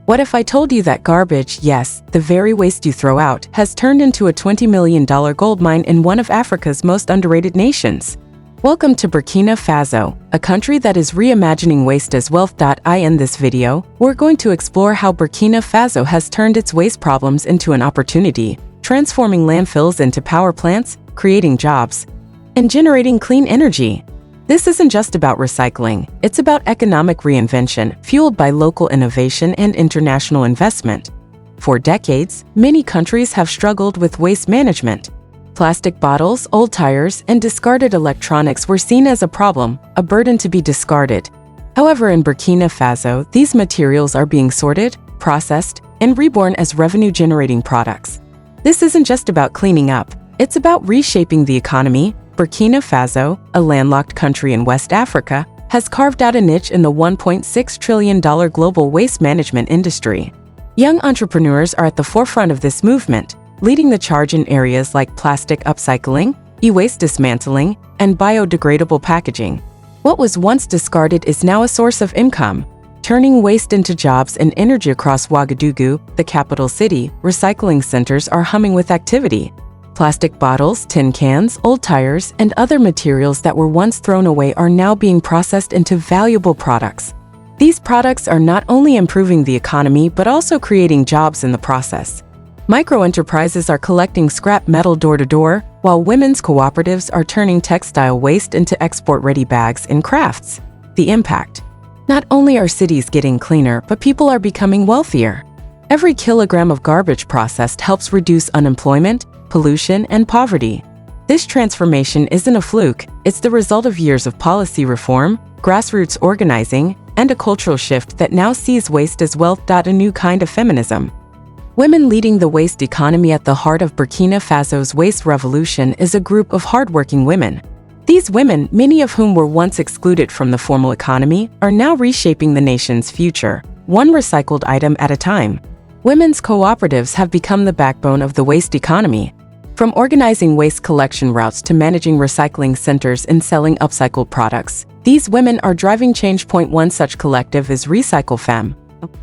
What if I told you that garbage, yes, the very waste you throw out, has turned into a $20 million gold mine in one of Africa's most underrated nations? Welcome to Burkina Faso, a country that is reimagining waste as wealth. In this video, we're going to explore how Burkina Faso has turned its waste problems into an opportunity, transforming landfills into power plants, creating jobs, and generating clean energy. This isn't just about recycling, it's about economic reinvention, fueled by local innovation and international investment. For decades, many countries have struggled with waste management. Plastic bottles, old tires, and discarded electronics were seen as a problem, a burden to be discarded. However, in Burkina Faso, these materials are being sorted, processed, and reborn as revenue-generating products. This isn't just about cleaning up, it's about reshaping the economy. Burkina Faso, a landlocked country in West Africa, has carved out a niche in the $1.6 trillion global waste management industry. Young entrepreneurs are at the forefront of this movement, leading the charge in areas like plastic upcycling, e-waste dismantling, and biodegradable packaging. What was once discarded is now a source of income, turning waste into jobs and energy. Across Ouagadougou, the capital city, recycling centers are humming with activity. Plastic bottles, tin cans, old tires, and other materials that were once thrown away are now being processed into valuable products. These products are not only improving the economy but also creating jobs in the process. Micro-enterprises are collecting scrap metal door to door, while women's cooperatives are turning textile waste into export-ready bags and crafts. The impact: not only are cities getting cleaner, but people are becoming wealthier. Every kilogram of garbage processed helps reduce unemployment, pollution, and poverty. This transformation isn't a fluke, it's the result of years of policy reform, grassroots organizing, and a cultural shift that now sees waste as wealth. A new kind of feminism. Women leading the waste economy. At the heart of Burkina Faso's waste revolution is a group of hardworking women. These women, many of whom were once excluded from the formal economy, are now reshaping the nation's future, one recycled item at a time. Women's cooperatives have become the backbone of the waste economy. From organizing waste collection routes to managing recycling centers and selling upcycled products, these women are driving change. One such collective is Recycle Femme,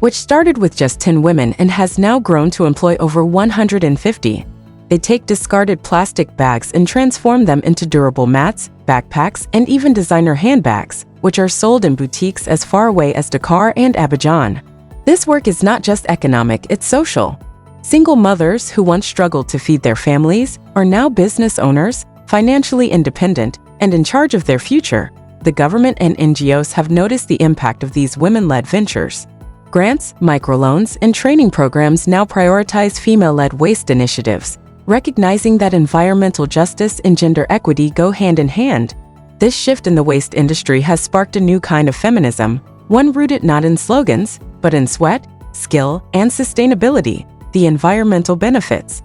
which started with just 10 women and has now grown to employ over 150. They take discarded plastic bags and transform them into durable mats, backpacks, and even designer handbags, which are sold in boutiques as far away as Dakar and Abidjan. This work is not just economic, it's social. Single mothers who once struggled to feed their families are now business owners, financially independent, and in charge of their future. The government and NGOs have noticed the impact of these women-led ventures. Grants, microloans, and training programs now prioritize female-led waste initiatives, recognizing that environmental justice and gender equity go hand in hand. This shift in the waste industry has sparked a new kind of feminism, one rooted not in slogans, but in sweat, skill, and sustainability. The environmental benefits.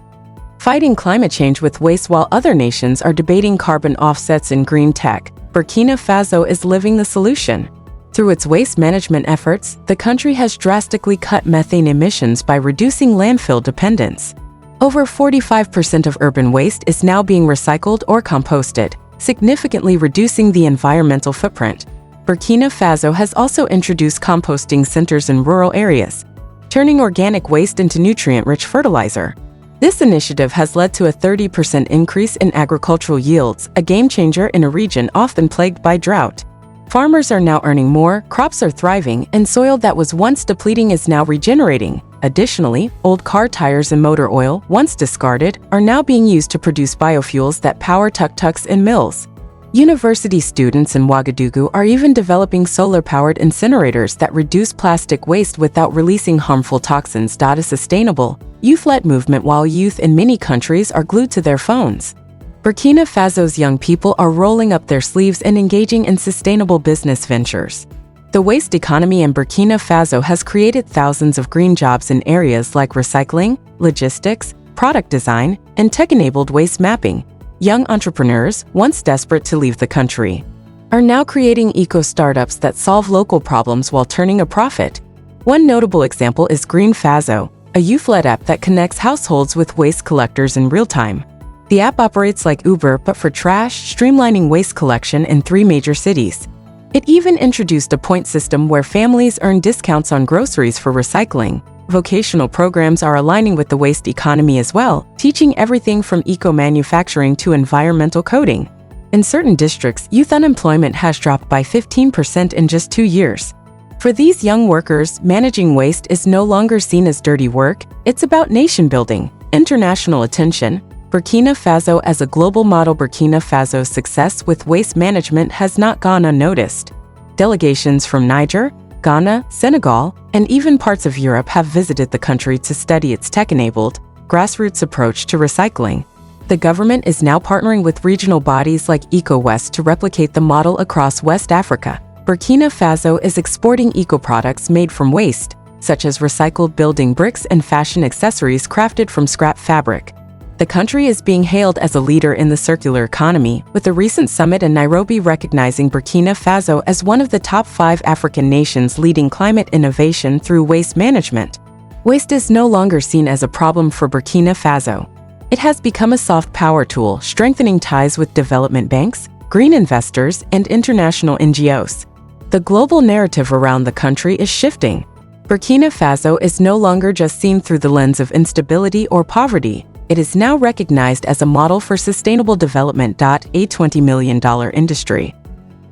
Fighting climate change with waste. While other nations are debating carbon offsets and green tech, Burkina Faso is living the solution. Through its waste management efforts, the country has drastically cut methane emissions by reducing landfill dependence. Over 45% of urban waste is now being recycled or composted, significantly reducing the environmental footprint. Burkina Faso has also introduced composting centers in rural areas, turning organic waste into nutrient-rich fertilizer. This initiative has led to a 30% increase in agricultural yields, a game-changer in a region often plagued by drought. Farmers are now earning more, crops are thriving, and soil that was once depleting is now regenerating. Additionally, old car tires and motor oil, once discarded, are now being used to produce biofuels that power tuk-tuks and mills. University students in Ouagadougou are even developing solar-powered incinerators that reduce plastic waste without releasing harmful toxins. A sustainable, youth-led movement. While youth in many countries are glued to their phones, Burkina Faso's young people are rolling up their sleeves and engaging in sustainable business ventures. The waste economy in Burkina Faso has created thousands of green jobs in areas like recycling, logistics, product design, and tech-enabled waste mapping. Young entrepreneurs, once desperate to leave the country, are now creating eco-startups that solve local problems while turning a profit. One notable example is Green Faso, a youth-led app that connects households with waste collectors in real time. The app operates like Uber but for trash, streamlining waste collection in 3 major cities. It even introduced a point system where families earn discounts on groceries for recycling. Vocational programs are aligning with the waste economy as well, teaching everything from eco-manufacturing to environmental coding. In certain districts, youth unemployment has dropped by 15% in just 2 years. For these young workers, managing waste is no longer seen as dirty work, it's about nation building, international attention. Burkina Faso as a global model. Burkina Faso's success with waste management has not gone unnoticed. Delegations from Niger, Ghana, Senegal, and even parts of Europe have visited the country to study its tech-enabled, grassroots approach to recycling. The government is now partnering with regional bodies like EcoWest to replicate the model across West Africa. Burkina Faso is exporting eco-products made from waste, such as recycled building bricks and fashion accessories crafted from scrap fabric. The country is being hailed as a leader in the circular economy, with a recent summit in Nairobi recognizing Burkina Faso as one of the top 5 African nations leading climate innovation through waste management. Waste is no longer seen as a problem for Burkina Faso. It has become a soft power tool, strengthening ties with development banks, green investors, and international NGOs. The global narrative around the country is shifting. Burkina Faso is no longer just seen through the lens of instability or poverty. It is now recognized as a model for sustainable development. A $20 million industry.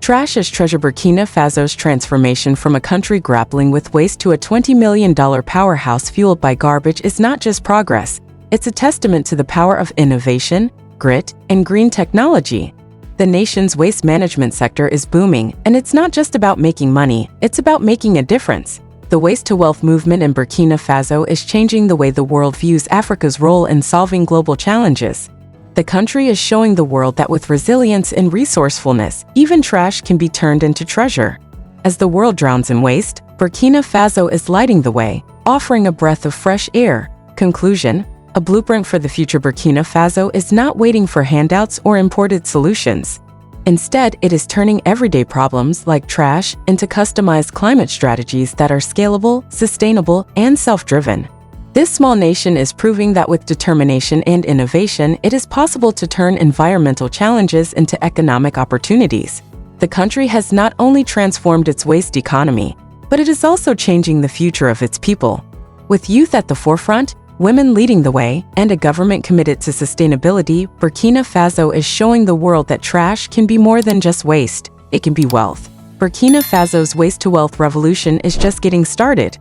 Trash as treasure. Burkina Faso's transformation from a country grappling with waste to a $20 million powerhouse fueled by garbage is not just progress, it's a testament to the power of innovation, grit, and green technology. The nation's waste management sector is booming, and it's not just about making money, it's about making a difference. The waste-to-wealth movement in Burkina Faso is changing the way the world views Africa's role in solving global challenges. The country is showing the world that with resilience and resourcefulness, even trash can be turned into treasure. As the world drowns in waste, Burkina Faso is lighting the way, offering a breath of fresh air. Conclusion: a blueprint for the future. Burkina Faso is not waiting for handouts or imported solutions. Instead, it is turning everyday problems like trash into customized climate strategies that are scalable, sustainable, and self-driven. This small nation is proving that with determination and innovation, it is possible to turn environmental challenges into economic opportunities. The country has not only transformed its waste economy, but it is also changing the future of its people. With youth at the forefront, women leading the way, and a government committed to sustainability, Burkina Faso is showing the world that trash can be more than just waste, it can be wealth. Burkina Faso's waste-to-wealth revolution is just getting started,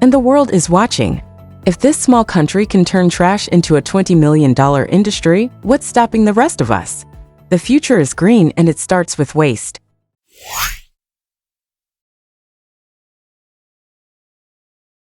and the world is watching. If this small country can turn trash into a $20 million industry, what's stopping the rest of us? The future is green, and it starts with waste.